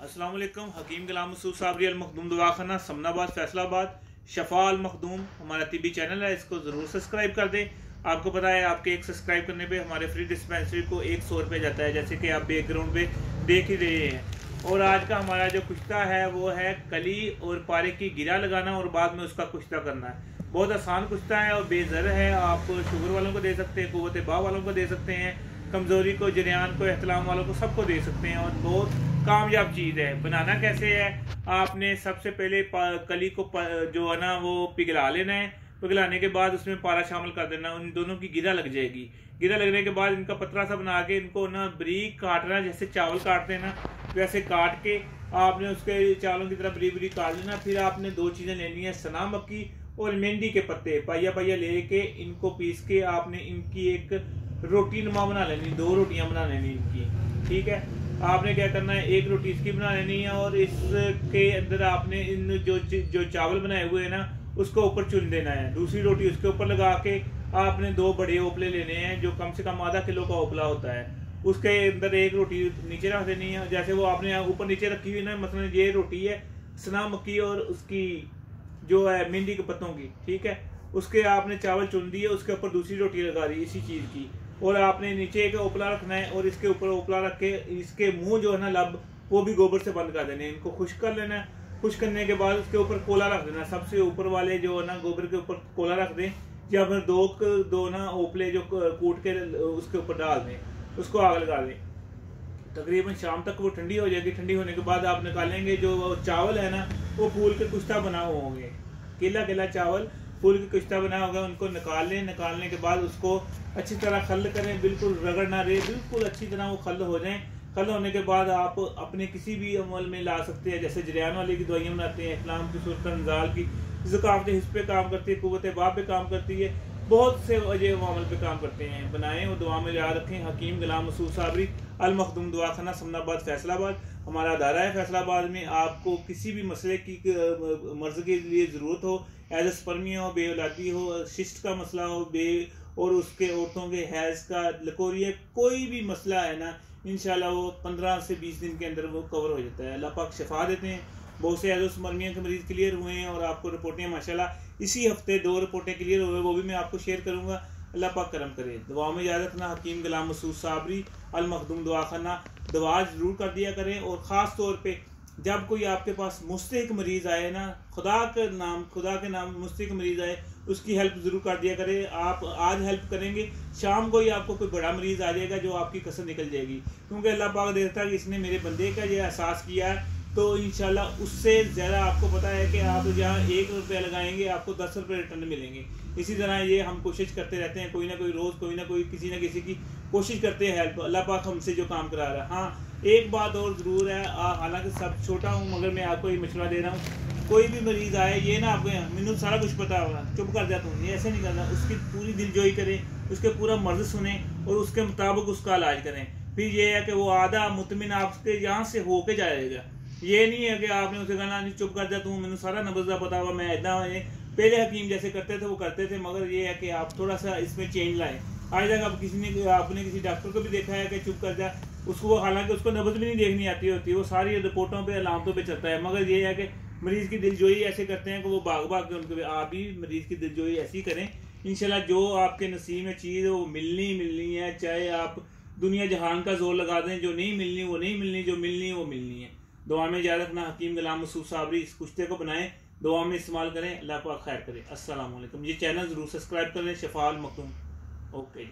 अस्सलाम वालेकुम। हकीम गुलाम मसूद साबरी अल मखदूम दवाखाना समनाबाद फैसलाबाद शफा अल मखदूम हमारा तिबी चैनल है, इसको ज़रूर सब्सक्राइब कर दें। आपको पता है आपके एक सब्सक्राइब करने पे हमारे फ्री डिस्पेंसरी को 100 रुपये जाता है, जैसे कि आप बैकग्राउंड पे देख ही रहे हैं। और आज का हमारा जो कुश्ता है वो है कली और पारे की गिरा लगाना और बाद में उसका कुश्ता करना है। बहुत आसान कुश्ता है और बेज़र है। आप शुगर वालों को दे सकते हैं, कुव्वत बाह वालों को दे सकते हैं, कमज़ोरी को, जरियान को, एहतलाम वालों को, सबको दे सकते हैं और बहुत कामयाब चीज़ है। बनाना कैसे है, आपने सबसे पहले कली को जो है ना वो पिघला लेना है। पिघलाने के बाद उसमें पारा शामिल कर देना, उन दोनों की गिरा लग जाएगी। गिरा लगने के बाद इनका पतला सा बना के इनको ना बारीक काटना, जैसे चावल काटते हैं ना वैसे काट के आपने उसके चावलों की तरह बारीक बारीक काट लेना। फिर आपने दो चीज़ें लेनी है, सना मक्की और मेहंदी के पत्ते पाइया पाइया लेके इनको पीस के आपने इनकी एक रोटी नुमा बना लेनी, 2 रोटियां बना लेनी इनकी। ठीक है, आपने क्या करना है, एक रोटी इसकी बना लेनी है और इसके अंदर आपने इन जो चावल बनाए हुए हैं ना उसको ऊपर चुन देना है। दूसरी रोटी उसके ऊपर लगा के आपने 2 बड़े ओपले लेने हैं जो कम से कम आधा किलो का ओपला होता है। उसके अंदर एक रोटी नीचे रख देनी है, जैसे वो आपने ऊपर नीचे रखी हुई ना, मतलब ये रोटी है सना मक्की और उसकी जो है मेहंदी के पत्तों की। ठीक है, उसके आपने चावल चुन दिए, उसके ऊपर दूसरी रोटी लगा दी इसी चीज़ की, और आपने नीचे एक ओपला रखना है और इसके ऊपर ओपला रख के इसके मुंह जो है ना लब वो भी गोबर से बंद कर देने। इनको खुश्क कर लेना है। खुश्क करने के बाद उसके ऊपर कोला रख देना, सबसे ऊपर वाले जो है ना गोबर के ऊपर कोला रख दें, या फिर दो ना ओपले जो कूट के उसके ऊपर डाल दें, उसको आग लगा दें। तकरीबन शाम तक वो ठंडी हो जाएगी। ठंडी होने के बाद आप निकालेंगे, जो चावल है ना वो फूल के कुश्ता बना हुए होंगे, केला केला चावल फूल के कुश्ता बना होगा, उनको निकाल लें। निकालने के बाद उसको अच्छी तरह खल करें, बिल्कुल रगड़ ना रहे, बिल्कुल अच्छी तरह वो खल हो जाएं। खल होने के बाद आप अपने किसी भी अमल में ला सकते हैं, जैसे जरियान वाले की दवाइयाँ बनाते हैं, इस्लाम की सूरत नजाल की ज़कात हिस्स पे काम करती है, कुव्वत बाह पे काम करती है, बहुत से अजय अमल पे काम करते हैं। बनाएं और दुआ में याद रखें। हकीम गुलाम मसूद साबरी अल मखदूम दवाखाना समनाबाद फैसलाबाद हमारा अदारा है। फैसलाबाद में आपको किसी भी मसले की मर्ज के लिए ज़रूरत हो, एज स्पर्मिया हो, बेऔलादी हो, शिस्ट का मसला हो, और उसके औरतों के हैज़ का, लकोरिया, कोई भी मसला है ना, इंशाल्लाह वो 15 से 20 दिन के अंदर वो कवर हो जाता है। अल्लाह पाक शफा देते हैं। बहुत से एजोस्पर्मिया के मरीज क्लियर हुए हैं और आपको रिपोर्टें माशाल्लाह इसी हफ्ते 2 रिपोर्टें क्लियर हुए, वो भी मैं आपको शेयर करूंगा। अल्लाह पाक करम करे। दुआ में याद रखना। हकीम गुलाम मसूद साबरी अल मखदूम दवाखाना, दवा जरूर कर दिया करें। और ख़ास तौर पे जब कोई आपके पास मुस्तहिक मरीज़ आए ना, खुदा के नाम मुस्तहिक मरीज़ आए, उसकी हेल्प ज़रूर कर दिया करें। आप आज हेल्प करेंगे, शाम को ही आपको कोई बड़ा मरीज़ आ जाएगा जो आपकी कसर निकल जाएगी, क्योंकि अल्लाह पाक देखता है कि इसने मेरे बंदे का ये एहसास किया है, तो इंशाल्लाह उससे ज़्यादा आपको पता है कि आप जहाँ 1 रुपया लगाएंगे आपको 10 रुपये रिटर्न मिलेंगे। इसी तरह ये हम कोशिश करते रहते हैं, कोई ना कोई रोज़ कोई ना कोई किसी न किसी की कोशिश करते हैं हेल्प। अल्लाह पाक हमसे जो काम करा रहा है। हाँ, एक बात और ज़रूर है, हालांकि सब छोटा हूँ मगर मैं आपको ये मशवरा दे रहा हूँ, कोई भी मरीज़ आए ये ना आपको मैंने सारा कुछ पता होगा चुप कर जाता हूँ, ये ऐसे नहीं करना। उसकी पूरी दिलजोई करें, उसके पूरा मर्ज सुने और उसके मुताबिक उसका इलाज करें। फिर ये है कि वो आधा मुतमिन आपके यहाँ से होके जाएगा। ये नहीं है कि आपने उसे कहना नहीं चुप कर जाता हूँ, मैंने सारा नबज़ा पता हुआ, मैं इतना पहले हकीम जैसे करते थे वो करते थे, मगर ये है कि आप थोड़ा सा इसमें चेंज लाएं। आज तक आप आपने किसी डॉक्टर को भी देखा है कि चुप कर जा, उसको हालांकि उसको नब्ज़ भी नहीं देखनी आती होती, वो सारी रिपोर्टों पे अलामतों पे चलता है। मगर ये है कि मरीज़ की दिलजोई ऐसे करते हैं कि वो भाग भाग के उनको, आप भी मरीज़ की दिलजोई ऐसी करें। इंशाल्लाह जो आपके नसीब में चीज़ वो मिलनी है, चाहे आप दुनिया जहान का जोर लगा दें, जो नहीं मिलनी वो नहीं मिलनी, जो मिलनी वो मिलनी है। दुआ में याद रखना। हकीम गुलाम मसूद साबरी इस कुश्ते को बनाएं, दुआ में इस्तेमाल करें। अल्लाह पाक खैर करे। अस्सलाम वालेकुम। ये चैनल ज़रूर सब्सक्राइब करें, शफा अल मखदूम। ओके।